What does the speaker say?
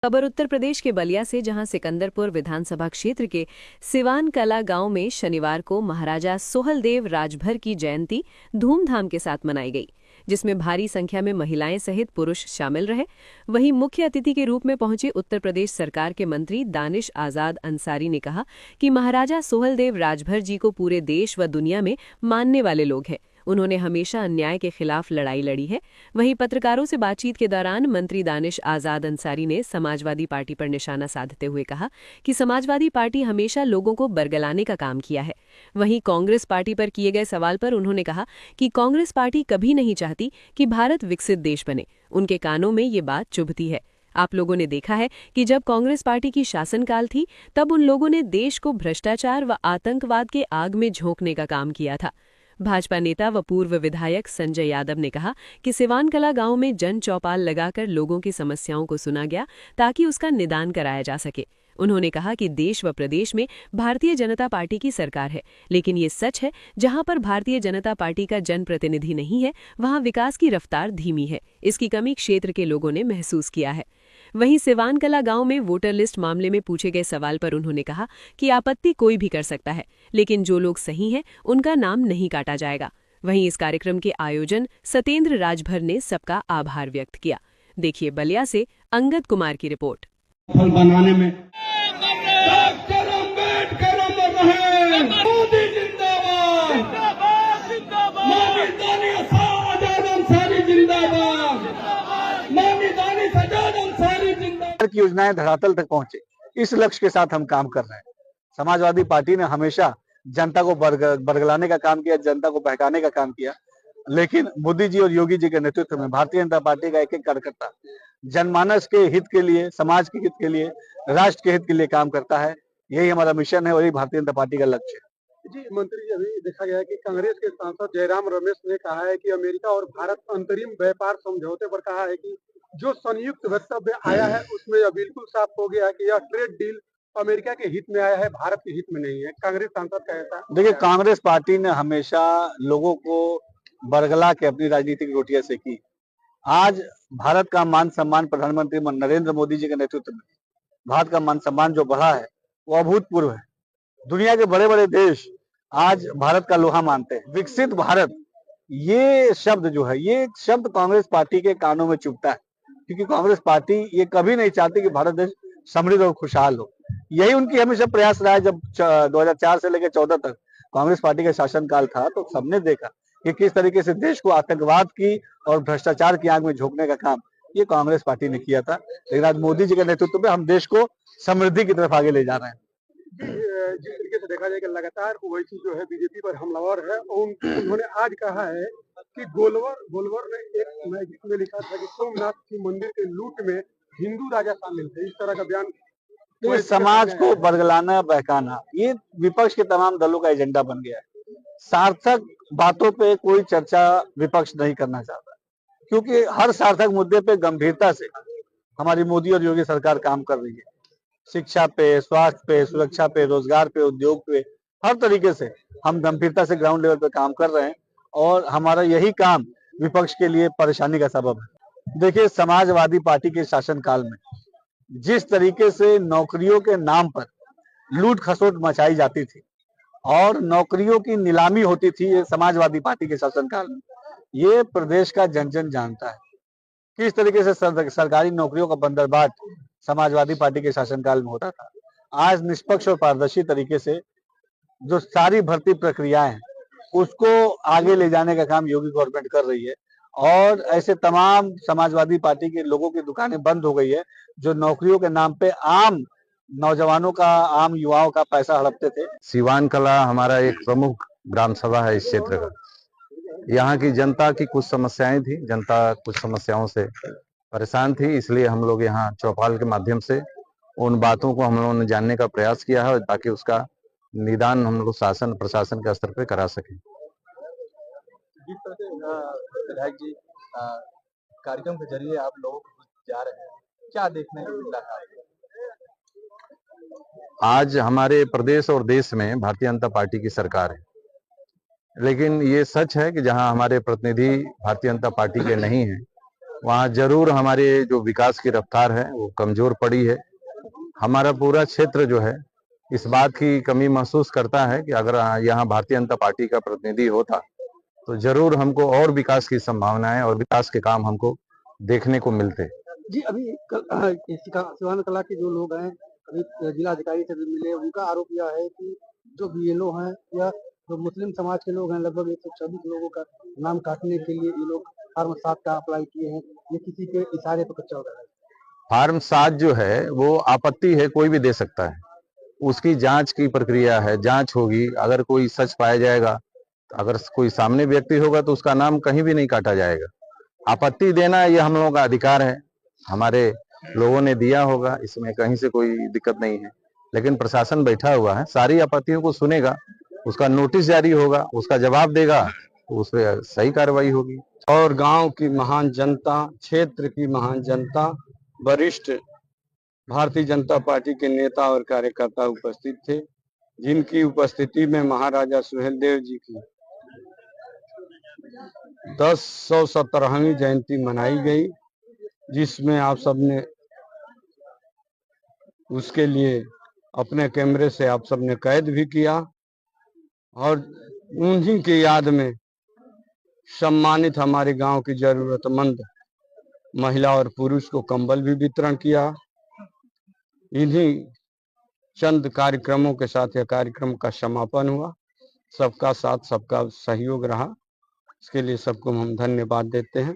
खबर उत्तर प्रदेश के बलिया से, जहां सिकंदरपुर विधानसभा क्षेत्र के सिवान कला गांव में शनिवार को महाराजा सोहलदेव राजभर की जयंती धूमधाम के साथ मनाई गई, जिसमें भारी संख्या में महिलाएं सहित पुरुष शामिल रहे। वहीं मुख्य अतिथि के रूप में पहुंचे उत्तर प्रदेश सरकार के मंत्री दानिश आजाद अंसारी ने कहा कि महाराजा सोहलदेव राजभर जी को पूरे देश व दुनिया में मानने वाले लोग हैं। उन्होंने हमेशा अन्याय के खिलाफ लड़ाई लड़ी है। वहीं पत्रकारों से बातचीत के दौरान मंत्री दानिश आजाद अंसारी ने समाजवादी पार्टी पर निशाना साधते हुए कहा कि समाजवादी पार्टी हमेशा लोगों को बरगलाने का काम किया है। वहीं कांग्रेस पार्टी पर किए गए सवाल पर उन्होंने कहा कि कांग्रेस पार्टी कभी नहीं चाहती कि भारत विकसित देश बने। उनके कानों में ये बात चुभती है। आप लोगों ने देखा है कि जब कांग्रेस पार्टी की शासनकाल थी, तब उन लोगों ने देश को भ्रष्टाचार व आतंकवाद के आग में झोंकने का काम किया था। भाजपा नेता व पूर्व विधायक संजय यादव ने कहा कि सिवान कला गांव में जन चौपाल लगाकर लोगों की समस्याओं को सुना गया ताकि उसका निदान कराया जा सके। उन्होंने कहा कि देश व प्रदेश में भारतीय जनता पार्टी की सरकार है, लेकिन ये सच है, जहां पर भारतीय जनता पार्टी का जनप्रतिनिधि नहीं है, वहां विकास की रफ्तार धीमी है। इसकी कमी क्षेत्र के लोगों ने महसूस किया है। वहीं सिवान कला गांव में वोटर लिस्ट मामले में पूछे गए सवाल पर उन्होंने कहा कि आपत्ति कोई भी कर सकता है, लेकिन जो लोग सही हैं उनका नाम नहीं काटा जाएगा। वहीं इस कार्यक्रम के आयोजन सतेंद्र राजभर ने सबका आभार व्यक्त किया। देखिए बलिया से अंगद कुमार की रिपोर्ट। फल बनाने में की योजनाएं धरातल तक पहुंचे, इस लक्ष्य के साथ हम काम कर रहे हैं। समाजवादी पार्टी ने हमेशा जनता को बरगलाने का काम किया, जनता को बहकाने का काम किया, लेकिन मोदी जी और योगी जी के नेतृत्व में भारतीय जनता पार्टी का एक एक कार्यकर्ता जनमानस के हित के लिए, समाज के हित के लिए, राष्ट्र के हित के लिए काम करता है। यही हमारा मिशन है और यही भारतीय जनता पार्टी का लक्ष्य है। जी मंत्री जी, अभी देखा गया है कि कांग्रेस के सांसद जयराम रमेश ने कहा है कि अमेरिका और भारत अंतरिम व्यापार समझौते पर कहा है कि जो संयुक्त वक्तव्य आया है उसमें यह बिल्कुल साफ हो गया है कि यह ट्रेड डील अमेरिका के हित में आया है, भारत के हित में नहीं है। कांग्रेस सांसद का ऐसा देखिए, कांग्रेस पार्टी ने हमेशा लोगों को बरगला के अपनी राजनीतिक रोटियां सेकी। आज भारत का मान सम्मान प्रधानमंत्री नरेंद्र मोदी जी के नेतृत्व में भारत का मान सम्मान जो बढ़ा है वो अभूतपूर्व है। दुनिया के बड़े बड़े देश आज भारत का लोहा मानते हैं। विकसित भारत ये शब्द जो है, ये शब्द कांग्रेस पार्टी के कानों में चुभता है, क्योंकि कांग्रेस पार्टी ये कभी नहीं चाहती कि भारत देश समृद्ध और खुशहाल हो। यही उनकी हमेशा प्रयास रहा है। जब 2004 से लेकर 14 तक कांग्रेस पार्टी का शासनकाल था, तो सबने देखा कि किस तरीके से देश को आतंकवाद की और भ्रष्टाचार की आग में झोंकने का काम ये कांग्रेस पार्टी ने किया था। लेकिन आज मोदी जी के नेतृत्व में हम देश को समृद्धि की तरफ आगे ले जा रहे हैं। जिस तरीके से देखा जाए कि लगातार ओवैसी जो है बीजेपी पर हमलावर है, और उन्होंने आज कहा है कि गोलवर ने एक मैजिक में लिखा था कि सोमनाथ की मंदिर के लूट में हिंदू राजा शामिल थे। इस तरह का बयान तो समाज को बरगलाना, बहकाना ये विपक्ष के तमाम दलों का एजेंडा बन गया है। सार्थक बातों पे कोई चर्चा विपक्ष नहीं करना चाहता, क्योंकि हर सार्थक मुद्दे पे गंभीरता से हमारी मोदी और योगी सरकार काम कर रही है। शिक्षा पे, स्वास्थ्य पे, सुरक्षा पे, रोजगार पे, उद्योग पे, हर तरीके से हम गंभीरता से ग्राउंड लेवल पे काम कर रहे हैं और हमारा यही काम विपक्ष के लिए परेशानी का सबब है। देखिए, समाजवादी पार्टी के शासनकाल में जिस तरीके से नौकरियों के नाम पर लूट खसोट मचाई जाती थी और नौकरियों की नीलामी होती थी, ये समाजवादी पार्टी के शासनकाल में, ये प्रदेश का जन जन जानता है। किस तरीके से सरकारी नौकरियों का बंदरबाट समाजवादी पार्टी के शासनकाल में होता था। आज निष्पक्ष और पारदर्शी तरीके से जो सारी भर्ती प्रक्रियाएं हैं उसको आगे ले जाने का काम योगी गवर्नमेंट कर रही है, और ऐसे तमाम समाजवादी पार्टी के लोगों की दुकानें बंद हो गई है जो नौकरियों के नाम पे आम नौजवानों का, आम युवाओं का पैसा हड़पते थे। सिवान कला हमारा एक प्रमुख ग्राम सभा है इस क्षेत्र का। यहाँ की जनता की कुछ समस्याएं थी, जनता कुछ समस्याओं से परेशान थी, इसलिए हम लोग यहाँ चौपाल के माध्यम से उन बातों को हम लोगों ने जानने का प्रयास किया है ताकि उसका निदान हम लोग शासन प्रशासन के स्तर पे करा सकें। जिस तरह से विधायक जी कार्यक्रम के जरिए आप लोगों को जा रहे हैं, क्या देखने को मिला है? आज हमारे प्रदेश और देश में भारतीय जनता पार्टी की सरकार है, लेकिन ये सच है कि जहां हमारे प्रतिनिधि भारतीय जनता पार्टी के नहीं हैं, वहाँ जरूर हमारे जो विकास की रफ्तार है वो कमजोर पड़ी है। हमारा पूरा क्षेत्र जो है इस बात की कमी महसूस करता है कि अगर यहाँ भारतीय जनता पार्टी का प्रतिनिधि होता तो जरूर हमको और विकास की संभावनाएं और विकास के काम हमको देखने को मिलते। जी अभी सिवान कला के जो लोग हैं अभी जिला अधिकारी से भी मिले, उनका आरोप यह है कि जो बीएलओ हैं या जो मुस्लिम समाज के लोग हैं लगभग 126 लोगों का नाम काटने के लिए ये लोग फॉर्म 7 का अप्लाई किए हैं, ये किसी के इशारे पर चल रहा है। फॉर्म 7 जो है वो आपत्ति है, कोई भी दे सकता है, उसकी जांच की प्रक्रिया है, जांच होगी। अगर कोई सच पाया जाएगा, अगर कोई सामने व्यक्ति होगा तो उसका नाम कहीं भी नहीं काटा जाएगा। आपत्ति देना ये हम लोगों का अधिकार है, हमारे लोगों ने दिया होगा, इसमें कहीं से कोई दिक्कत नहीं है। लेकिन प्रशासन बैठा हुआ है, सारी आपत्तियों को सुनेगा, उसका नोटिस जारी होगा, उसका जवाब देगा तो उस पर सही कार्रवाई होगी। और गांव की महान जनता, क्षेत्र की महान जनता, वरिष्ठ भारतीय जनता पार्टी के नेता और कार्यकर्ता उपस्थित थे, जिनकी उपस्थिति में महाराजा सुहेलदेव जी की 1017वीं जयंती मनाई गई, जिसमें आप सबने उसके लिए अपने कैमरे से आप सबने कैद भी किया और उन्हीं की याद में सम्मानित हमारे गांव की जरूरतमंद महिला और पुरुष को कंबल भी वितरण किया। इन्हीं चंद कार्यक्रमों के साथ यह कार्यक्रम का समापन हुआ। सबका साथ, सबका सहयोग रहा, इसके लिए सबको हम धन्यवाद देते हैं।